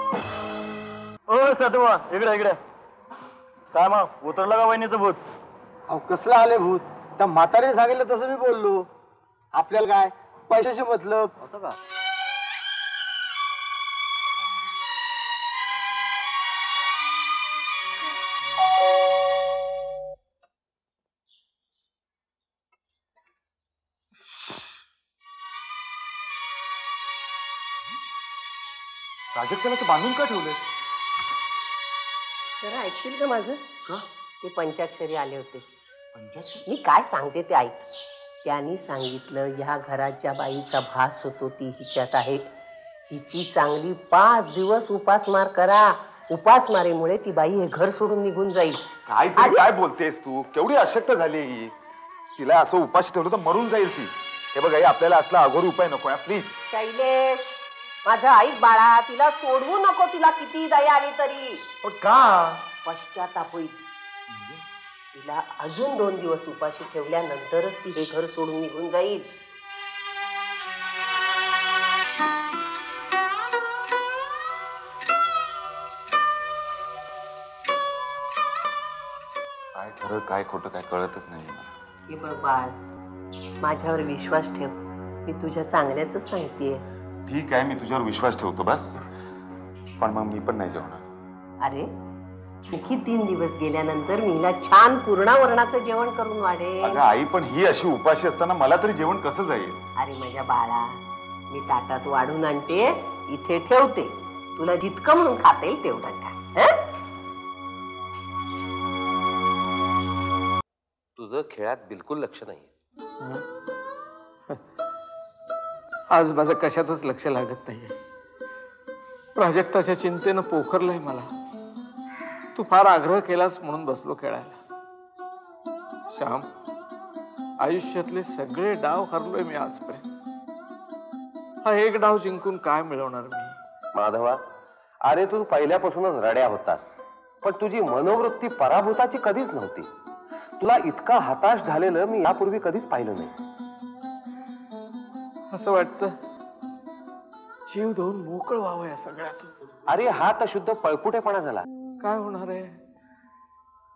ओ सतवा इकडे इकडे. काय मग उतरलं का वहिनीचं भूत? अहो कसलं आले भूत? त्या म्हातारीने सांगितलं तसं मी बोललो. आपल्याला काय पैशाशी मतलब असं का? प्राजक्ताला बांधून का ठेवलंय? जरा ऐकशील का माझं? का? ते पंचाक्षरी आले होते. पंचाक्षरी? मी काय सांगते ते ऐक. त्यांनी सांगितलं ह्या घरात ज्या बाईचा भास होतो ती हिच्यात आहे. हिची चांगली 5 दिवस उपासमार करा. उपासमारीमुळे ती बाई हे घर सोडून निघून जाईल. काय बोलतेस तू? केवढी अशक्त झाली ही. तिला असं उपाशी ठेवलं तर मरून जाईल ती. हे बघ आई, आपल्याला असला अघोरी उपाय नको प्लीज. शैलेश माझं ऐक बाळा, तिला सोडवू नको. तिला किती दया आली तरी. पण का? पश्चाताप होईल. तिला अजून 2 दिवस उपाशी ठेवल्यानंतरच ती हे घर सोडून निघून जाईल. काय खरं काय खोटं काय कळतच नाही. हे बघ बाळ, माझ्यावर विश्वास ठेव. मी तुझ्या चांगल्याच सांगतेय. ठीक आहे, मी तुझ्यावर विश्वास ठेवतो बस. पण मग मी पण नाही जेवणार. अरे आणखी 3 दिवस गेल्यानंतर मी हिला छान पूर्णावरणाचं जेवण करून वाढेल. अगं आई, पण ही अशी उपाशी असताना मला तरी जेवण कसं जाईल? अरे माझ्या बाळा, मी ताटात वाढून आणते, इथे ठेवते. तुला जितकं म्हणून खाता येईल तेवढं खा. तुझं खेळात बिलकुल लक्ष नाही. आज माझं कशातच लक्ष लागत नाहीये. प्राजक्ताच्या चिंतेनं पोखरलंय मला. तू फार आग्रह केलास म्हणून बसलो खेळायला. श्याम, आयुष्यातले सगळे डाव हरलोय मी आजपर्यंत. हा एक डाव जिंकून काय मिळवणार मी? माधवा, अरे तू पहिल्यापासूनच रड्या होतास, पण तुझी मनोवृत्ती पराभूताची कधीच नव्हती. तुला इतका हताश झालेलं मी यापूर्वी कधीच पाहिलं नाही. असं वाटतं जीव देऊन मोकळ व्हावं या सगळ्यातून. अरे हा तर शुद्ध पळपुटेपणा झाला. काय होणार आहे?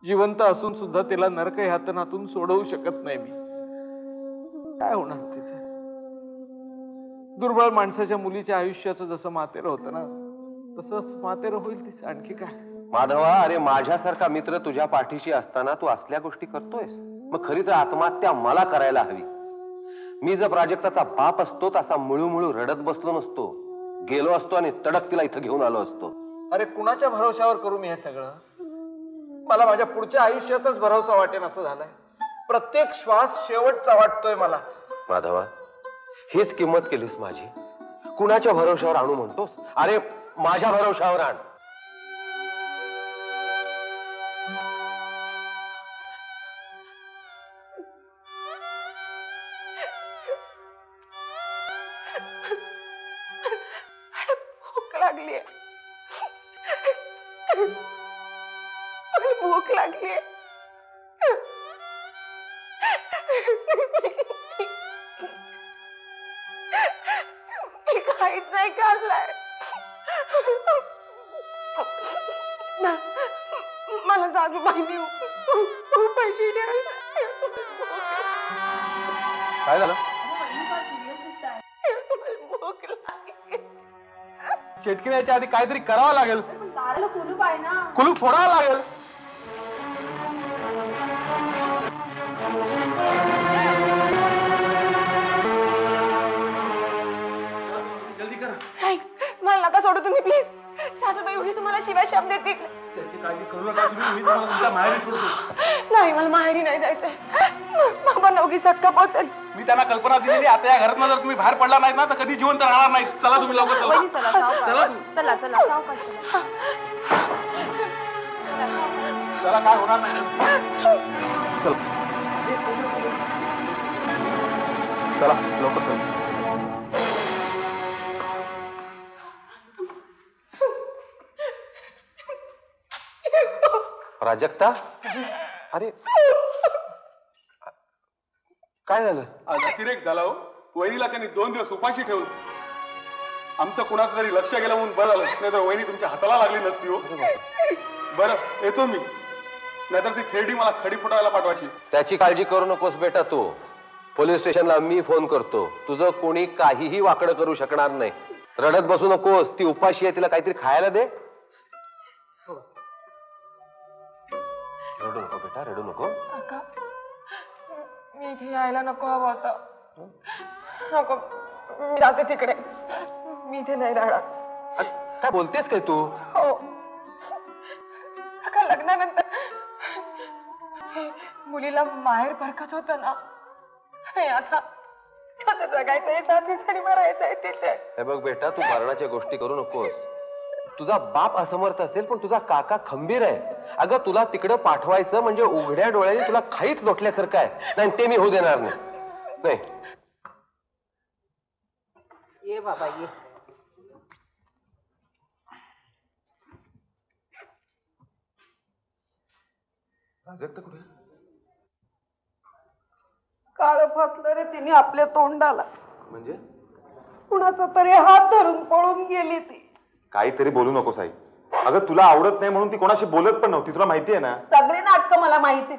जिवंत असून सुद्धा तिला नरक यातनातून सोडवू शकत नाही मी. काय होणार तिचं? दुर्बळ माणसाच्या मुलीच्या आयुष्याचं जसं मातेर होतं ना, तसंच मातेर होईल तिचं. आणखी काय? माधवा, अरे माझ्यासारखा मित्र तुझ्या पाठीशी असताना तू असल्या गोष्टी करतोयस. मग खरी तर आत्महत्या मला करायला हवी. मी जर प्राजक्ताचा बाप असतो तसा मुळू रडत बसलो नसतो. गेलो असतो आणि तडक तिला इथं घेऊन आलो असतो. अरे कुणाच्या भरोशावर करू मी हे सगळं? मला माझ्या पुढच्या आयुष्याचाच भरोसा वाटेन असं झालंय. प्रत्येक श्वास शेवटचा वाटतोय मला. माधवा, हीच किंमत केलीस माझी. कुणाच्या भरोशावर आणू म्हणतोस? अरे माझ्या भरोशावर आण. भूक लागली. मी काहीच नाही खाल्लंय. मला सासूबाईंनी उपाशी ठेवलं. काय झालं? भूक लागली. चिटकी द्यायच्या आधी काहीतरी करावं लागेल. दाराला कुलूप आहे ना. कुलूप फोडावं लागेल. जल्दी करा. नाही, मला नका सोडू तुम्ही प्लीज. सासूबाई उगीच तुम्हाला शिवाय शब्द देतील. त्याची काळजी करू नका तुम्ही. मी तुम्हाला तुमच्या माहेरी सोडतो. नाही, मला माहेरी नाही जायचंय. बाबा नवगीच हक्का पोहोचेल. मी त्यांना कल्पना दिलेली, आता या घरात जर तुम्ही बाहेर पडला नाहीत ना तर कधी जिवंत राहणार नाही. चला तुम्ही लवकर चला. चला तुम्ही. चला चला सावकाश. चला, काय होणार नाही. चला लवकर चला. प्राजक्ता, अरे काय झालं? आज अतिरेक झाला हो. वहिनीला त्यांनी 2 दिवस उपाशी ठेवलं आमचं कुणाचं तरी लक्ष गेलं म्हणून बरं झालं, नाही तर वहिनी तुमच्या हाताला लागली नसती हो. बरं येतो मी, नाहीतर ती थेरडी मला खडी फुटायला पाठवायची. त्याची काळजी करू नकोस बेटा तू. पोलीस स्टेशनला मी फोन करतो. तुझं कोणी काहीही वाकडं करू शकणार नाही. रडत बसू नकोस. ती उपाशी आहे, तिला काहीतरी खायला दे. रडू नको बेटा, रडू नको. काका मी इथे यायला नको हवं होतं. नको, मी राहते तिकडे. मी इथे नाही राहणार. काय बोलतेस काय तू? हो काका, लग्नानंतर मुलीला माहेर भरकत होत ना, हे आता कसं जगायचंय, सासरीसाठी मरायचंय तिथे. हे बघ बेटा, तू मरणाच्या गोष्टी करू नकोस. तुझा बाप असमर्थ असेल पण तुझा काका खंबीर आहे. अगं तुला तिकडं पाठवायचं म्हणजे उघड्या डोळ्याने तुला खाईत लोटल्यासारखं आहे. नाही ते मी होऊ देणार नाही. ये बाबा ये. प्राजक्ता कुठे? काळ फसलं रे तिने आपल्या तोंडाला. म्हणजे कुणाचा तरी हात धरून पळून गेली ती. काहीतरी बोलू नकोस आई. अगं तुला आवडत नाही म्हणून ती कोणाशी बोलत पण नव्हती, तुला माहिती आहे ना. सगळे नाटकं मला माहिती.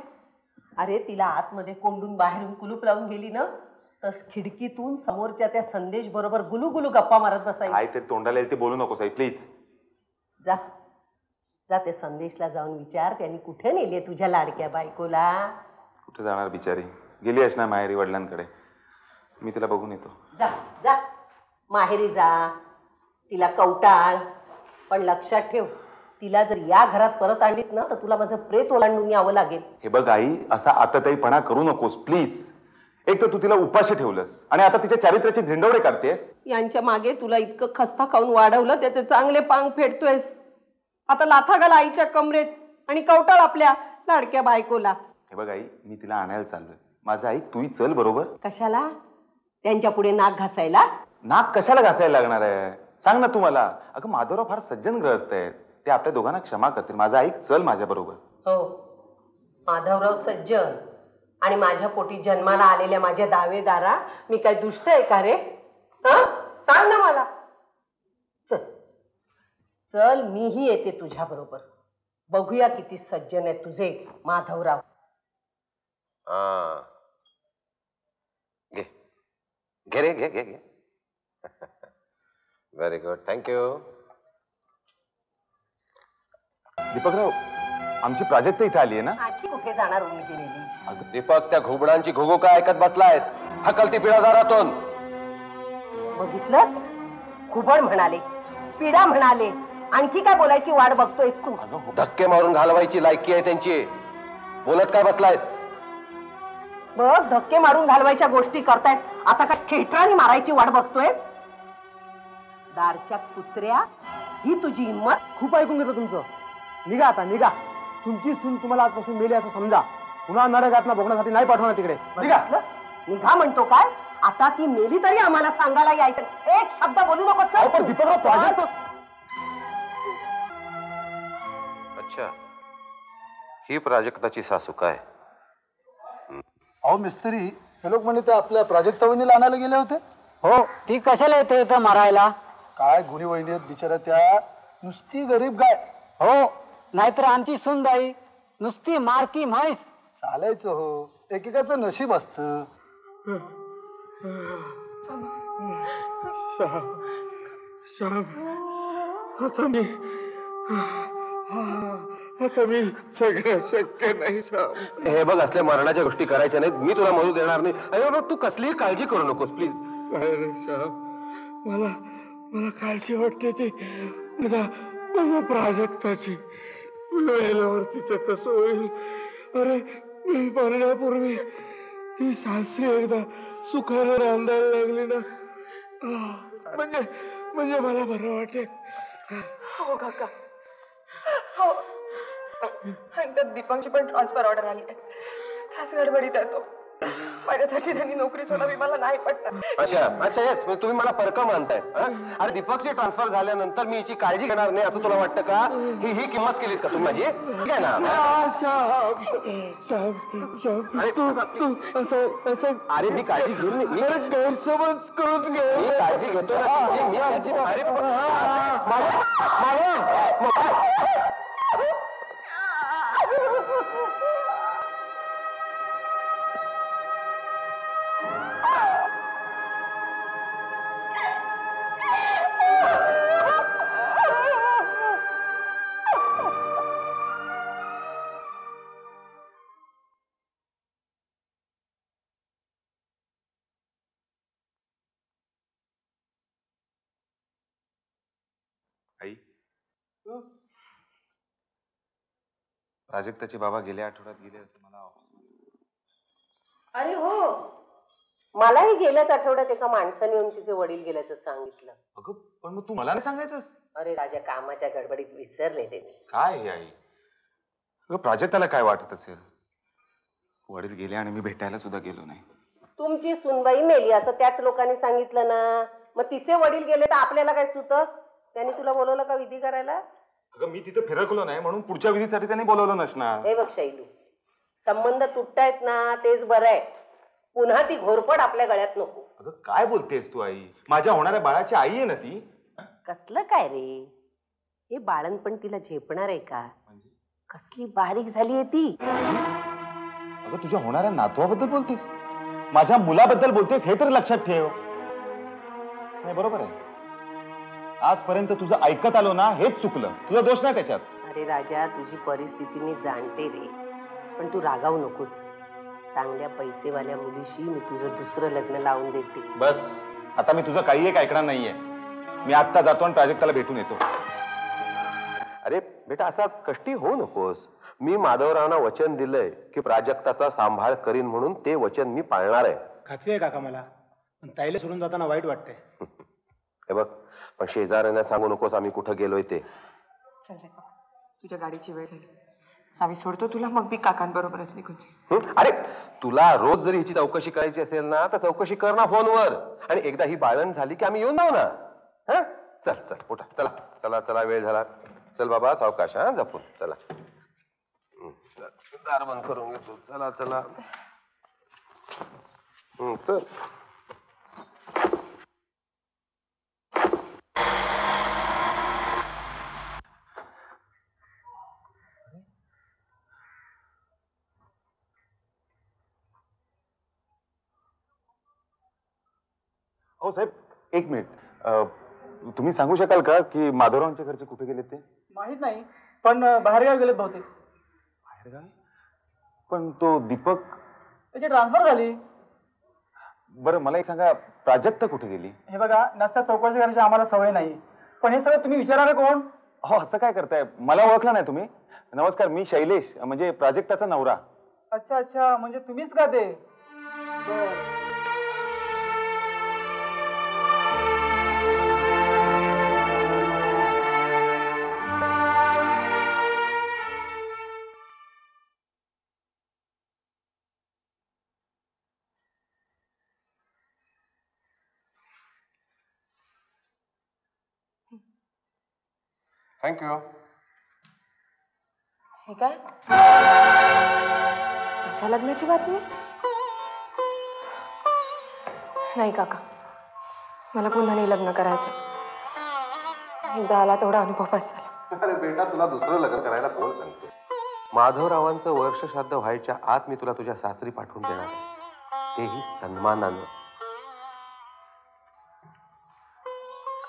अरे तिला आतमध्ये कोंडून बाहेरून कुलूप लावून गेली ना, तर खिडकीतून समोरच्या त्या संदेश बरोबर गुलू गुलू गप्पा मारत बसायची. काहीतरी तोंडाला येईल ते बोलू नकोस आई प्लीज. जा जा, त्या संदेशला जाऊन विचार त्यांनी कुठे नेले तुझ्या लाडक्या बायकोला. कुठे जाणार बिचारी, गेली असणार माहेरी वडिलांकडे. मी तिला बघून येतो. जा जा माहेरी जा, तिला कवटाळ. पण लक्षात ठेव, तिला जर या घरात परत आणलीस ना तर तुला माझं प्रेत ओलांडून यावं लागेल. हे बघ आई, असा आताताईपणा करू नकोस प्लीज. एक तर तू तिला उपाशी ठेवलंस आणि आता तिच्या चारित्र्याचे झेंडवडे काढतेस. यांच्या मागे तुला इतकं खस्ता खाऊन वाढवलं, त्याचे चांगले पांग फेडतोयस. आता लाथा घाल आईच्या कमरेत आणि कवटाळ आपल्या लाडक्या बायकोला. हे बघ आई, मी तिला आणायला चाललोय. माझं आई तूही चल बरोबर. कशाला? त्यांच्या पुढे नाक घासायला? नाक कशाला घासायला लागणार आहे, सांग ना तू मला. अगं माधवराव फार सज्जन ग्रहस्थ आहेत, ते आपल्या दोघांना क्षमा करतील. माझा ऐक, चल माझ्या बरोबर. हो, माधवराव सज्जन आणि माझ्या पोटी जन्माला आलेल्या माझ्या दावेदारा, मी काय दुष्ट आहे का रे? सांग ना मला. चल चल, मीही येते तुझ्या बरोबर. बघूया किती सज्जन आहे तुझे माधवराव. घे घे रे, घे घे घे. Very good, thank you. दीपकराव, आमची प्राजक्ता इथे आली आहे ना. आणखी कुठे जाणार उलटी गेलेली? अगं दीपक, त्या घुबडांची घुगू काय ऐकत बसलायस? हकलती पिढा दारातून. बघितलंस, घुबड म्हणाले, पिढा म्हणाले, आणखी काय बोलायची वाट बघतोयस तू? धक्के मारून घालवायची लायकी आहे त्यांची. बोलत काय बसलायस? बघ, धक्के मारून घालवायच्या गोष्टी करतायत, आता काय खेटराने मारायची वाट बघतोयस? दारच्या कुत्र्या, ही तुझी हिंमत? खूप ऐकून घेतो तुमचं. निघा आता, निघा. तुमची सून तुम्हाला आजपासून मेली असं समजा. पुन्हा नरकातनं बघण्यासाठी नाही पाठवणार तिकडे. निघा. निघा म्हणतो काय? आता ती मेली तरी आम्हाला सांगायला यायचं. एक शब्द बोलू नको. चल. पण दीपकराव, प्राजक्त. अच्छा, ही प्राजक्ताची सासू काय? अहो मिस्त्री, हे लोक म्हणजे ते आपल्या प्राजक्ता वहिनीला आणायला गेले होते. हो, ती कशाला येते इथं मारायला? काय गुणी वहिनी आहेत बिचारा त्या, नुसती गरीब गाय. हो, नाहीतर आमची सुनबाई नुसती मारकी म्हैस. चालायचं हो, एकेकाचं नशीब असतं. आता मी सगळं शक्य नाही. हे बघ, असल्या मरणाच्या गोष्टी करायच्या नाहीत. मी तुला मरू देणार नाही. अरे बाबा, तू कसलीही काळजी करू नकोस प्लीज. मला मला काळजी वाटते ती माझ्या प्राजक्ताची. वेळेवर तिचं कसं होईल. अरे मी मरण्यापूर्वी ती सासरी एकदा सुखाने रांधायला लागली ना, म्हणजे मला बरं वाटेल. हो काका, हो. आणि त्यात दीपकची पण ट्रान्सफर ऑर्डर आली आहे. त्याच गडबडीत आहे तो. माझ्यासाठी त्यांनी नोकरी सोडावी मला नाही पटणार. अच्छा अच्छा येस तुम्ही मला परक मानताय. अरे दीपकची ट्रान्सफर झाल्यानंतर मी हिची काळजी घेणार नाही असं तुला वाटतं का? ही किंमत केलीत का तुम्ही माझी? ठीक आहे ना? अरे मी काळजी घेऊन मी गैरसमज करून मी काळजी घेतो ना तुमची. मी त्याची अरे आई प्राजक्ताचे बाबा गेल्या आठवड्यात गेले असं मला अरे हो, मलाही गेल्याच आठवड्यात एका माणसाने येऊन तिचे वडील गेल्याचं सांगितलं. अगं पण मग तू मला नाही सांगायचंस? अरे राजा, कामाच्या गडबडीत विसरले ते. काय हे आई? अगं प्राजक्ताला काय वाटत असेल? वडील गेले आणि मी भेटायला सुद्धा गेलो नाही. तुमची सुनबाई मेली असं त्याच लोकांनी सांगितलं ना. मग तिचे वडील गेले तर आपल्याला काय सुतक? त्यांनी तुला बोलवलं का विधी करायला? अगं मी तिथे फिरकलो नाही म्हणून पुढच्या विधीसाठी त्यांनी बोलवलं नसणार. हे बघ शैलू, संबंध तुटतायत ना तेच बरं आहे. पुन्हा ती घोरपड आपल्या गळ्यात नको. अगं काय बोलतेस तू आई? माझ्या होणाऱ्या बाळाची आई आहे ना ती. कसलं काय रे? हे बाळणपण तिला झेपणार आहे का? कसली बारीक झाली आहे ती. अगं तुझ्या होणाऱ्या नातवाबद्दल बोलतेस? माझ्या मुलाबद्दल बोलतेस हे तर लक्षात ठेव. नाही बरोबर आहे. आजपर्यंत तुझं ऐकत आलो ना हेच चुकलं. तुझा दोष नाही त्याच्यात. अरे राजा, तुझी परिस्थिती मी जाणते रे, पण तू रागावू नकोस. चांगल्या पैसेवाल्या मुलीशी मी तुझं दुसरं लग्न लावून देते. बस आता मी तुझं काही एक ऐकणार नाहीये. मी आत्ता जातो आणि प्राजक्ताला भेटून येतो. अरे बेटा असा कष्टी होऊ नकोस. मी माधवरावांना वचन दिलंय की प्राजक्ताचा सांभाळ करीन म्हणून ते वचन मी पाळणार आहे. खात्री आहे काका मला, पण ताईला सोडून जाताना वाईट वाटतंय. हे बघ, पण शेजाऱ्यांना सांगू नकोस आम्ही कुठं गेलोय ते. चल रे बाबा, तुझ्या गाडीची वेळ झाली. आम्ही सोडतो तुला, मग मी काकांबरोबरच निघून जाईल. अरे तुला रोज जरी हिची चौकशी करायची असेल ना तर चौकशी कर ना फोनवर. आणि एकदा ही बाळण झाली की आम्ही येऊन जाऊ ना. हा चल चल उठा, चला चला चला, वेळ झाला. चल बाबा सावकाश, हा जपून चला. दार बंद करून घेतो. चला चला चल. हो साहेब, एक मिनिट. तुम्ही सांगू शकाल का की माधवरावांच्या घरचे कुठे गेले ते? माहित नाही, पण बाहेरगाव गेलेत बहुतेक. बाहेरगाव? पण तो दीपक? त्याची ट्रान्सफर झाली. बरं मला एक सांगा, प्राजक्ता कुठे गेली? हे बघा, नसत्या चौकशी करायची आम्हाला सवय नाही, पण हे सगळं तुम्ही विचारणार कोण? हो असं काय करताय? मला ओळखलं नाही तुम्ही? नमस्कार, मी शैलेश, म्हणजे प्राजक्ताचा नवरा. अच्छा अच्छा, म्हणजे तुम्हीच का ते? थँक्यू. हे काय? माझ्या लग्नाची बातमी? नाही काका, मला पुन्हा नाही लग्न करायचं. एकदा आला तेवढा अनुभव बस झाला. अरे बेटा, तुला दुसरं लग्न करायला कोण सांगतो? माधवरावांचं वर्षश्राद्ध व्हायच्या आत मी तुला तुझ्या सासरी पाठवून देणार आहे, तेही सन्मानानं.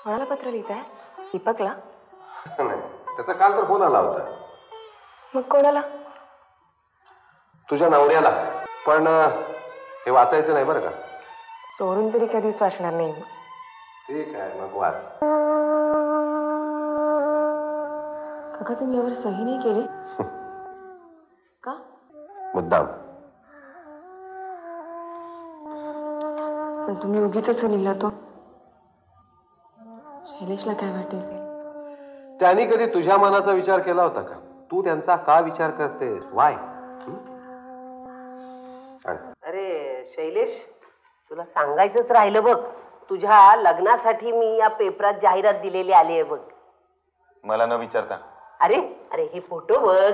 कोणाला पत्र लिहिताय? दीपकला? नाही, त्याचा काल तर फोन आला होता. मग कोणाला? तुझ्या नवऱ्याला. पण हे वाचायचं नाही बरं का. चोरून तरी कधीच वाचणार नाही. ठीक आहे, मग वाच. काका, तुम्ही यावर सही नाही केली का? मुद्दाम. पण तुम्ही उगीच असं लिहिलं तो. शैलेशला काय वाटेल? त्यांनी कधी तुझ्या मनाचा विचार केला होता का? तू त्यांचा का विचार करतेस? वाय? अरे शैलेश, तुला सांगायचंच राहिलं बघ, तुझ्या लग्नासाठी मी या पेपरात जाहिरात दिलेली आली आहे बघ. मला न विचारता? अरे अरे हे फोटो बघ,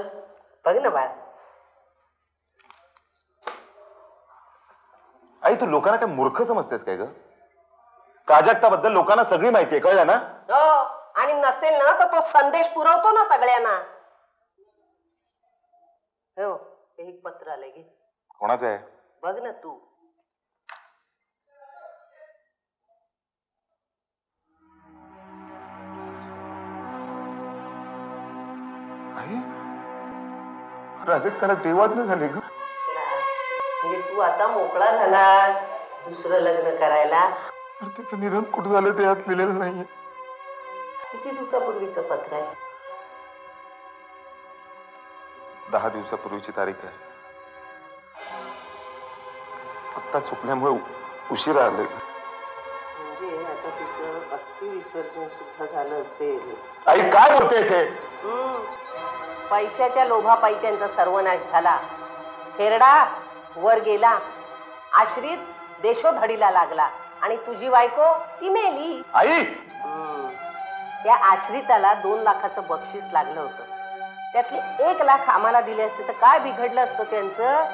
बघ ना बाळा. आई, तू लोकांना काय मूर्ख समजतेस काय ग? प्राजक्ताबद्दल लोकांना सगळी माहिती आहे, कळलं ना? हो, आणि नसेल ना तर तो संदेश पुरवतो ना सगळ्यांना. हो, हे एक पत्र आलंय घे. कोणाचं आहे? बघ ना तू. आई, प्राजक्ताला देवात न झाले ग. म्हणजे तू आता मोकळा झालास दुसरं लग्न करायला. त्याचं निधन कुठं झालं ते यात लिहिलेलं नाहीये. किती दिवसापूर्वीचं पत्र आहे? 10 दिवसापूर्वीची तारीख आहे. पत्ता चुकल्यामुळे उशिरा आले. म्हणजे आता तुझं अस्थि विसर्जन सुद्धा झालं असेल. आई, काय बोलतेस हे? पैशाच्या लोभापायी त्यांचा सर्वनाश झाला. थेरडा वर गेला, आश्रित देशोधडीला लागला, आणि तुझी बायको ती मेली. आई, त्या आश्रिताला 2 लाखाचं बक्षीस लागलं होतं. त्यातले 1 लाख आम्हाला दिले असते तर काय बिघडलं असतं त्यांचं.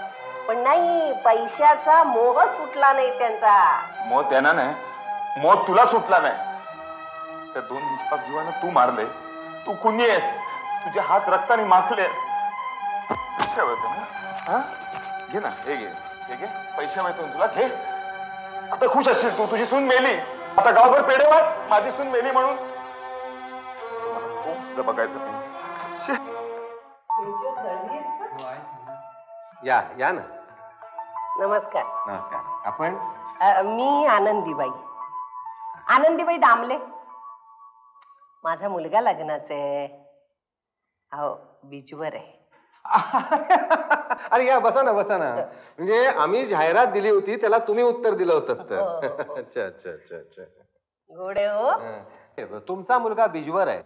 पण नाही, पैशाचा मोह सुटला नाही त्यांचा. मोह त्यांना नाही, मोह तुला सुटला नाही. त्या 2 निष्पाप जीवांना तू मारलेस. तू कुणी आहेस? तुझे हात रक्ताने माखले. पैसे होते ना? हा, घे ना, हे घे, हे घे. पैसे माहिती तुला, घे. आता खुश असशील तू. तुझी सून मेली, आता गावभर पेढे वाट. माझी सून मेली म्हणून तो सुद्धा बघायचं नाही. या या ना. नमस्कार. नमस्कार. आपण? मी आनंदीबाई, आनंदीबाई दामले. माझा मुलगा लग्नाचा आहे. हो, बीचवर आहे. अरे या, बसा ना, बसा ना. म्हणजे आम्ही जाहिरात दिली होती, त्याला तुम्ही उत्तर दिलं होतं. अच्छा अच्छा अच्छा अच्छा. गोडे हो. तुमचा मुलगा बीजवर आहे.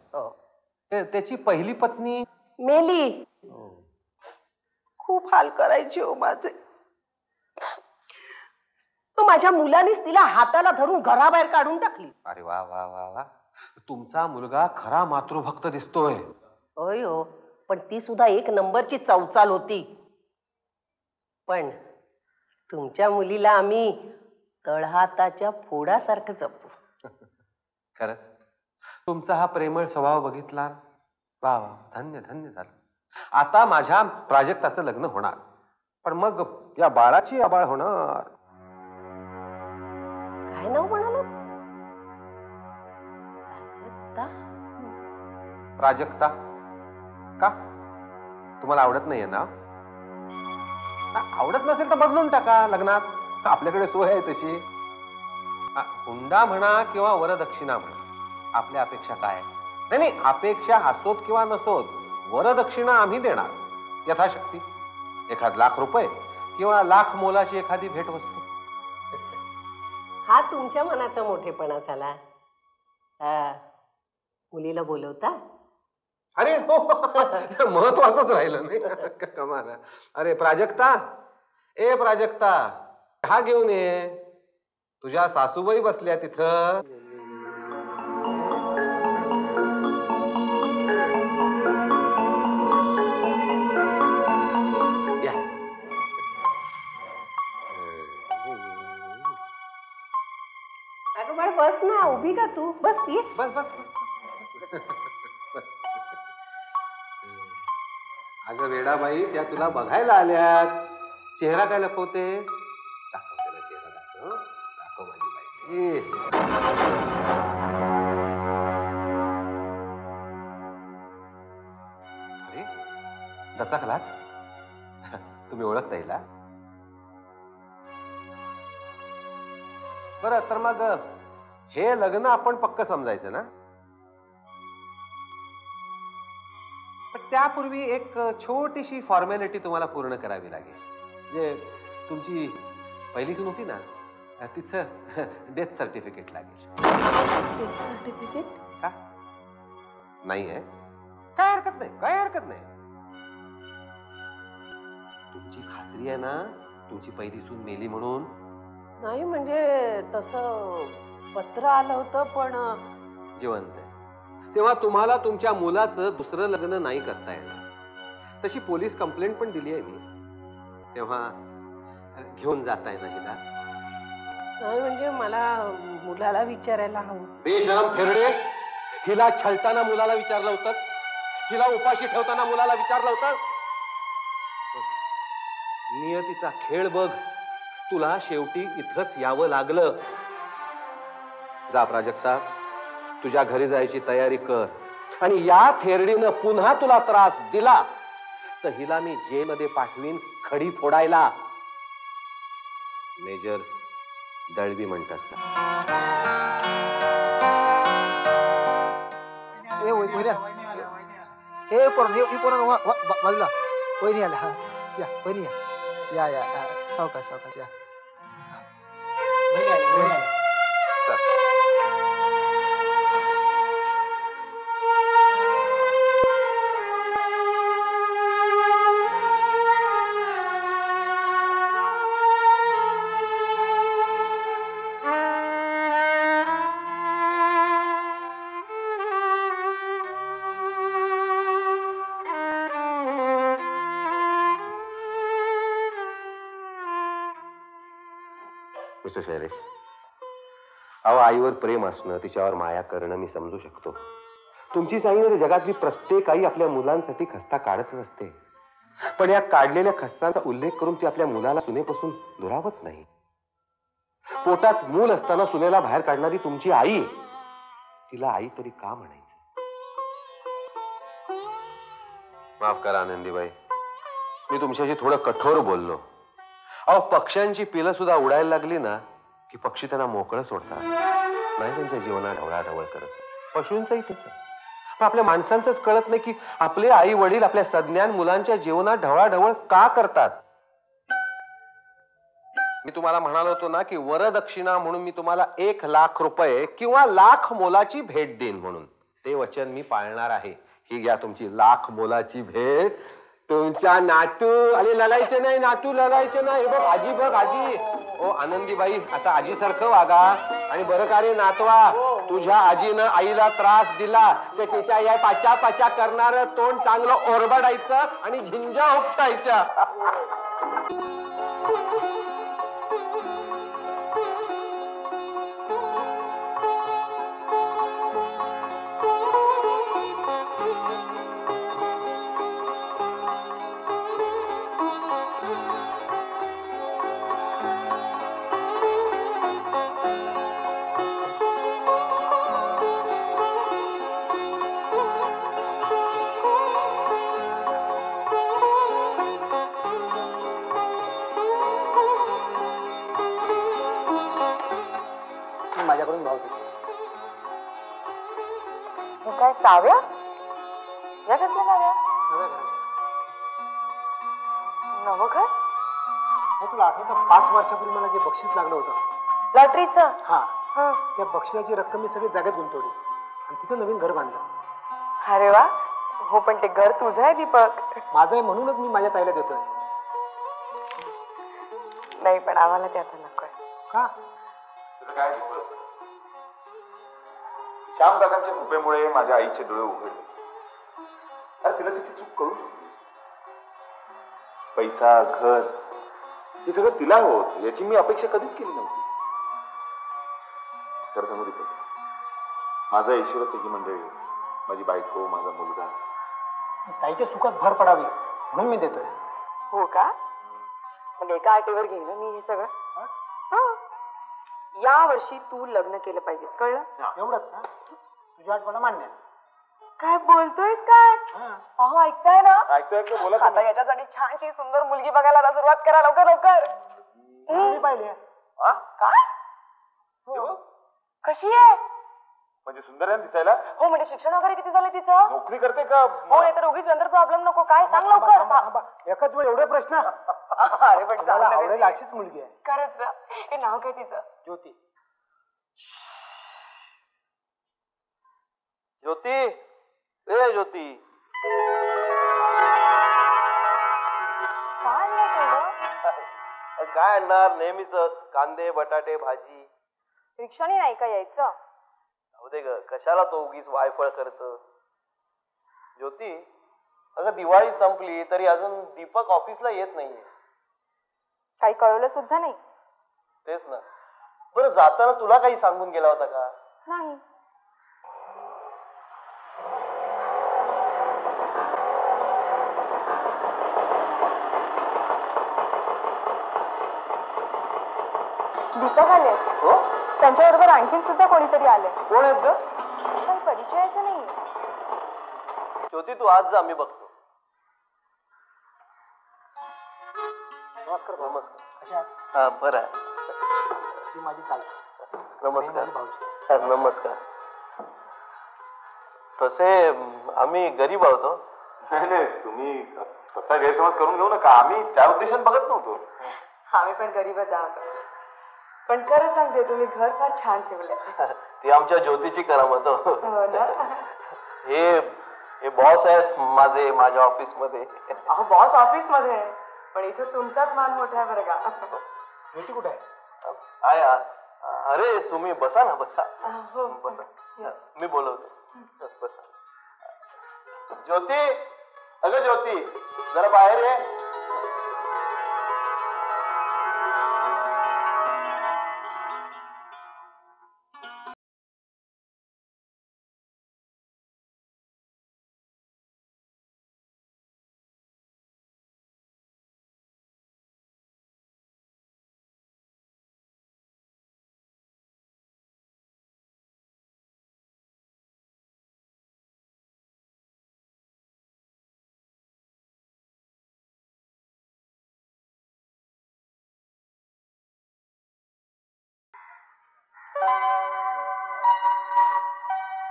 त्याची पहिली पत्नी मेली. खूप हाल करायची हो माझे. माझ्या मुलानेच तिला हाताला धरून घराबाहेर काढून टाकली. अरे वा वा वा वा. तुमचा मुलगा खरा मातृभक्त दिसतोय. होय हो, पण ती सुद्धा 1 नंबरची चौचाल होती. पण तुमच्या मुलीला आम्ही तळहाताच्या फोडासारखं जपू. खरंच तुमचा हा प्रेमळ स्वभाव बघितला, वा वा, धन्य धन्य झालं. आता माझ्या प्राजक्ताचं लग्न होणार, पण मग या बाळाची आबाळ होणार. काय नाव म्हणाला? प्राजक्ता. का तुम्हाला आवडत नाहीये ना? आवडत नसेल तर बदलून टाका लग्नात, आपल्याकडे सोय आहे तशी. हुंडा म्हणा किंवा वरदक्षिणा म्हणा, आपल्या अपेक्षा काय? नाही नाही, अपेक्षा असोत किंवा नसोत, वरदक्षिणा आम्ही देणार यथाशक्ती. 1 लाख रुपये किंवा लाख मोलाची एखादी भेटवस्तू. हा तुमच्या मनाचा मोठेपणा झाला. मुलीला बोलवता? अरे हो, महत्वाचंच राहिलं नाही. कमाल. अरे प्राजक्ता, ए प्राजक्ता, हा घेऊन ये. तुझ्या सासूबाई बसल्या तिथं. या. अगं बाळ, बस ना. उभी का तू? बस, ये. बस बस बस. अगं वेडाबाई, त्या तुला बघायला आल्यात. चेहरा काय लपवतेस? दाखव त्याला चेहरा, दाखव. दाखव माझी बाई. अरे दचाकलात. तुम्ही ओळखता येईल? बरं, तर मग हे लग्न आपण पक्क समजायचं ना? पण त्यापूर्वी एक छोटीशी फॉर्मॅलिटी तुम्हाला पूर्ण करावी लागेल. म्हणजे तुमची पहिली सून होती ना, तिचं डेथ सर्टिफिकेट लागेल. Death certificate? का नाही आहे? काय हरकत नाही, काय हरकत नाही. तुमची खात्री आहे ना? तुमची पहिली सून मेली म्हणून? नाही म्हणजे तसं पत्र आलं होतं पण जिवंत आहे तेव्हा तुम्हाला तुमच्या मुलाचं दुसरं लग्न नाही करता येणार. तशी पोलीस कंप्लेंट पण दिली आहे मी. तेव्हा घेऊन जाताय ना हिला? नाही म्हणजे मला मुलाला विचारायला हवं. बेशरम थेरडे, हिला छळताना मुलाला विचारलं होतं? हिला उपाशी ठेवताना मुलाला विचारलं होतं? नियतीचा खेळ बघ, तुला शेवटी इथंच यावं लागलं. जा प्राजक्ता, तुझ्या घरी जायची तयारी कर. आणि या थेरडीनं पुन्हा तुला त्रास दिला तर हिला मी जेलमध्ये पाठवीन खडी फोडायला. मेजर दळवी म्हणतात. बाजूला वहिनी आल्या. हा या वहिनी या या या सावकाश सावकाश या. मिस्टर शैलेश, अहो आईवर प्रेम असणं, तिच्यावर माया करणं मी समजू शकतो. तुमचीच आई म्हणजे जगातली प्रत्येक आई आपल्या मुलांसाठी खस्ता काढतच असते. पण या काढलेल्या खस्तांचा उल्लेख करून ती आपल्या मुलाला सुनेपासून दुरावत नाही. पोटात मूल असताना सुनेला बाहेर काढणारी तुमची आई, तिला आई तरी का म्हणायचं? माफ करा आनंदीबाई, मी तुमच्याशी थोडं कठोर बोललो. अहो पक्ष्यांची पिलं सुद्धा उडायला लागली ना की पक्षी त्यांना मोकळं सोडतात, नाही त्यांच्या जीवनात ढवळाढवळ करत. पशूंचंही तेच आहे. पण आपल्या माणसांचंच कळत नाही की आपले आई वडील आपल्या सज्ञान मुलांच्या जीवनात ढवळाढवळ का करतात. मी तुम्हाला म्हणालो होतो ना की वरदक्षिणा म्हणून मी तुम्हाला 1,00,000 रुपये किंवा लाख मोलाची भेट देईन म्हणून. ते वचन मी पाळणार आहे. ही घ्या तुमची लाख मोलाची भेट. तुमच्या नातू, अरे लढायचे नाही नातू, लढायचे नाही. बघ आजी, बघ आजी. ओ आनंदीबाई, आता आजी सारखं वागा. आणि बरं का रे नातवा, तुझ्या आजीनं आईला त्रास दिला तर तिच्या या पाचा पाचा करणार तोंड चांगलं ओरबडायचं आणि झिंजा उपटायच्या. माझ्याकडून भाव काय चाव्या? या कसल्या चाव्या? नवं घर? तुला आठवतं 5 वर्षापूर्वी मला जे बक्षीस लागलं होतं लॉटरीचं? हा, त्या बक्षिसाची रक्कम मी सगळी जागेत गुंतवली आणि तिथं नवीन घर बांधलं. अरे वा. हो पण ते घर तुझं आहे दीपक. माझं आहे म्हणूनच मी माझ्या ताईला देतोय. नाही पण आम्हाला ते आता नकोय. का? काय श्याम काकांच्या कृपेमुळे माझ्या आईचे डोळे उघडले. अरे तिला तिची चूक कळू शकते. पैसा, घर हे सगळं तिला होत याची मी अपेक्षा कधीच केली नव्हती. खरं सांगू दीपक, माझा ऐश्वर्य ही मंडळी, माझी बायको, माझा मुलगा, ताईच्या सुखात भर पडावी म्हणून मी देतोय. हो का? मग एका अटीवर घेईन मी हे सगळं. या वर्षी तू लग्न केलं पाहिजेस, कळलं? एवढंच ना? तुझ्या आठ मला मान्य. काय बोलतोयस काय? अहो ऐकताय ना? ऐकतोय बोला. आता याच्यासाठी छानशी सुंदर मुलगी बघायला आता सुरुवात करा लवकर लवकर. मी पाहिली. काय? कशी आहे? म्हणजे सुंदर आहे दिसायला? हो म्हणजे शिक्षण वगैरे किती झालं तिचं? नोकरी करते का? हो नाही तर उगीच नंतर प्रॉब्लेम नको. काय सांग लवकर. एकच वेळ एवढे प्रश्न? अरे पण आवडेल अशीच मुलगी आहे. खरंच ना? हे नाव काय तिचं? ज्योती. ज्योती, ए ज्योती. काय काय आणणार नेहमीच कांदे बटाटे भाजी. रिक्षाने नाही का यायचं? जाऊ दे ग, कशाला तो उगीच वायफळ खर्च. ज्योती, अगं दिवाळी संपली तरी अजून दीपक ऑफिसला येत नाहीये. काही कळवलं सुद्धा नाही. तेच ना. बरं, जाताना तुला काही सांगून गेला होता का? नाही. दीपक आले. हो, त्यांच्याबरोबर आणखीन सुद्धा कोणीतरी आले. कोण आहेत ग? काही परिचयाचं नाही. ज्योती, तू आज जा, मी बघतो. नमस्कार. नमस्कार. कशा आहात? हा, बरं आहे. ही माझी ताई. नमस्कार. माझी भाऊजी. हा, नमस्कार. तसे आम्ही गरीब आहोत. नाही नाही, तुम्ही तसा गैरसमज करून घेऊ नका. आम्ही त्या उद्देशाने बघत नव्हतो. आम्ही पण गरीबच आहोत. पण खरं सांगते, तुम्ही घर फार छान ठेवले. ती आमच्या ज्योतीची करामत. हो ना? हे बॉस आहेत माझे, माझ्या ऑफिस मध्ये. अहो, बॉस ऑफिस मध्ये आहे, पण इथं तुमचाच मान मोठा आहे बरं का. ज्योती कुठे आहे? अरे तुम्ही बसा ना, बसा. हो. बसा, मी बोलवतो. बसा. ज्योती, अगं ज्योती, जरा बाहेर ये.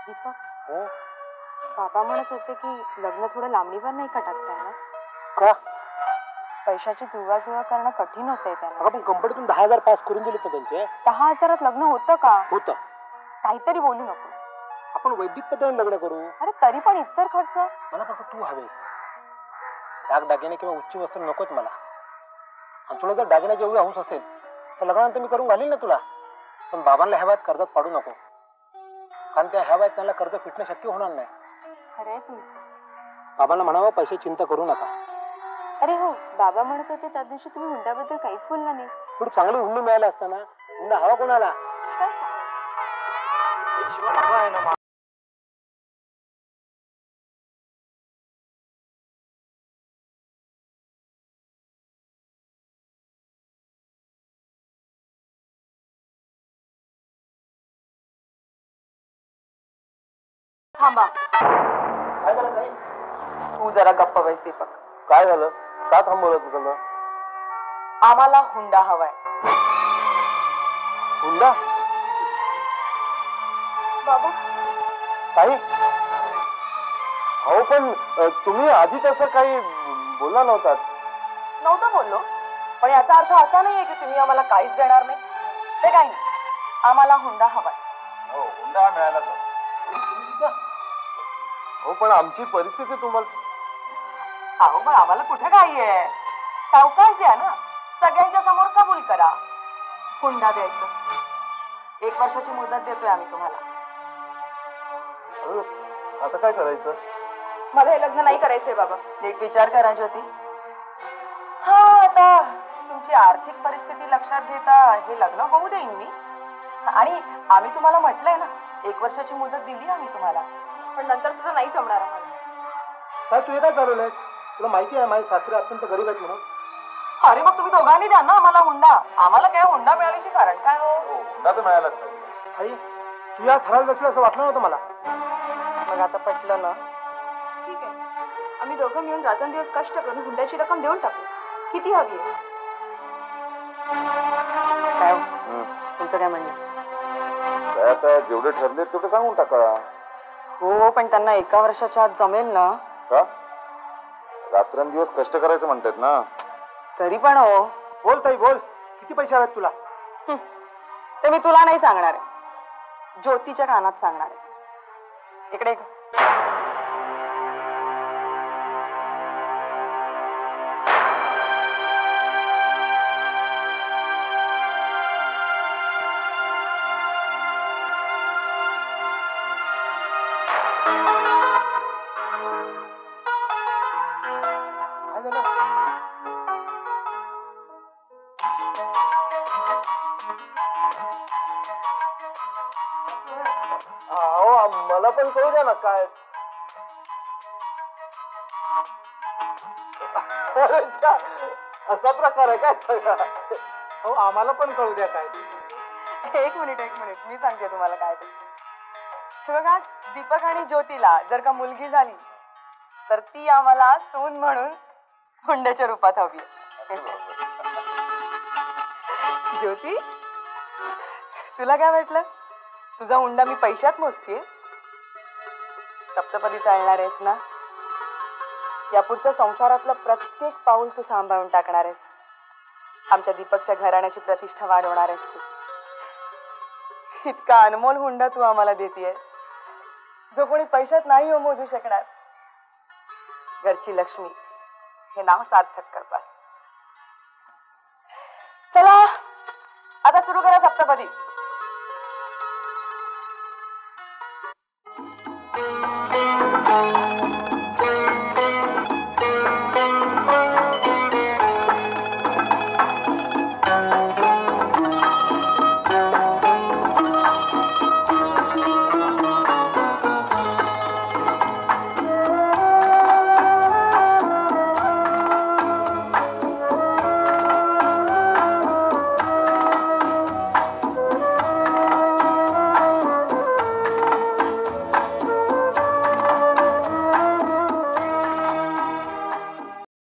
दीपक, बाबा म्हणत होते की लग्न थोडं लांबणीवर नाही का टाकताय ना? का? पैशाची जुळवाजुळवा करणं कठीण होतंय त्यांना. अगं पण कंपनीतून 10,000 पास करून दिले तर त्यांचे. 10,000 लग्न होतं का? होतं. काहीतरी बोलू नकोस. आपण वैदिक पद्धतीने लग्न करू. अरे तरी पण इतर खर्च. मला फक्त तू हवेस. दागदागिने किंवा उच्च वस्त्र नकोच मला. आणि तुला जर दागिन्याची एवढी हौस असेल तर लग्नानंतर मी करून घालीन ना तुला. पण बाबांना ह्या वयात कर्जात पाडू नको, कारण त्या ह्या वयात त्यांना कर्ज फिटणं शक्य होणार नाही. खरंय तुमचं. बाबांना म्हणावं पैसे चिंता करू नका. अरे हो, बाबा म्हणत होते त्या दिवशी तुम्ही हुंड्याबद्दल काहीच बोलला नाही. थोडी चांगली हुंडी मिळाली असताना. हुंडा हवा कोणाला? थांबा. काय झालं ताई? तू जरा गप्प बस दीपक. काय झालं? का थांबवलं तुझं? आम्हाला हुंडा हवाय. हुंडा? बाबा, काही? अहो पण तुम्ही आधी तसं काही बोलला नव्हता. नव्हतं बोललो, पण याचा अर्थ असा नाहीये की तुम्ही आम्हाला काहीच देणार नाही. ते काही नाही, आम्हाला हुंडा हवाय. हो, हुंडा मिळाला. हो पण आमची परिस्थिती तुम्हाला. अहो पण आम्हाला कुठे काही आहे. सावकाश द्या ना, सगळ्यांच्या समोर कबूल करा. हुंडा द्यायचं. 1 वर्षाची मुदत देतोय आम्ही तुम्हाला. आता काय करायचं? मला हे लग्न नाही करायचंय बाबा. नीट विचार करा ज्योती. हा, आता तुमची आर्थिक परिस्थिती लक्षात घेता हे लग्न होऊ देईन मी. आणि आम्ही तुम्हाला म्हटलंय ना, 1 वर्षाची मुदत दिली आम्ही तुम्हाला. पण नंतर सुद्धा नाही जमणार आम्हाला. काय तू हे काय चालवलंयस? तुला माहिती आहे माझे सासरे अत्यंत गरीब आहेत म्हणून. अरे मग तुम्ही दोघांनी द्या ना आम्हाला हुंडा. आम्हाला काय हुंडा मिळाल्याचे कारण काय हो? हुंडा तर मिळालाच पाहिजे. आई, तू या थराला असेल असं वाटलं नव्हतं मला. मग आता पटलं ना? ठीक आहे, आम्ही दोघं मिळून रात्रंदिवस कष्ट करून हुंड्याची रक्कम देऊन टाकू. किती हवी आहे? काय तुमचं काय म्हणणं? आता जेवढे ठरले तेवढे सांगून टाका. हो, पण त्यांना 1 वर्षाच्या आत जमेल ना? का? रात्रंदिवस कष्ट करायचं म्हणतात ना. तरी पण हो. बोल ताई बोल, किती पैसे हवेत तुला? ते मी तुला नाही सांगणार आहे, ज्योतीच्या कानात सांगणार आहे. तिकडे पण कळू द्या ना काय. असा प्रकार आहे काय सगळा. हो आम्हाला पण कळू द्या काय. एक मिनिट मी सांगते तुम्हाला काय ते. हे बघा, दीपक आणि ज्योतीला जर का मुलगी झाली तर ती आम्हाला सून म्हणून हुंड्याच्या रूपात हवी. ज्योती, तुला काय वाटलं तुझा हुंडा मी पैशात मोजतीये? सप्तपदी चालणार आहेस ना? या पुढच्या संसारातलं प्रत्येक पाऊल तू सांभाळून टाकणार आहेस. आमच्या दीपकच्या घराण्याची प्रतिष्ठा वाढवणार आहेस तू. इतका अनमोल हुंडा तू आम्हाला देतेयस जो कोणी पैशात नाही मोजू शकणार. घरची लक्ष्मी हे नाव सार्थक कर बस. चला आता सुरू करा सप्तपदी.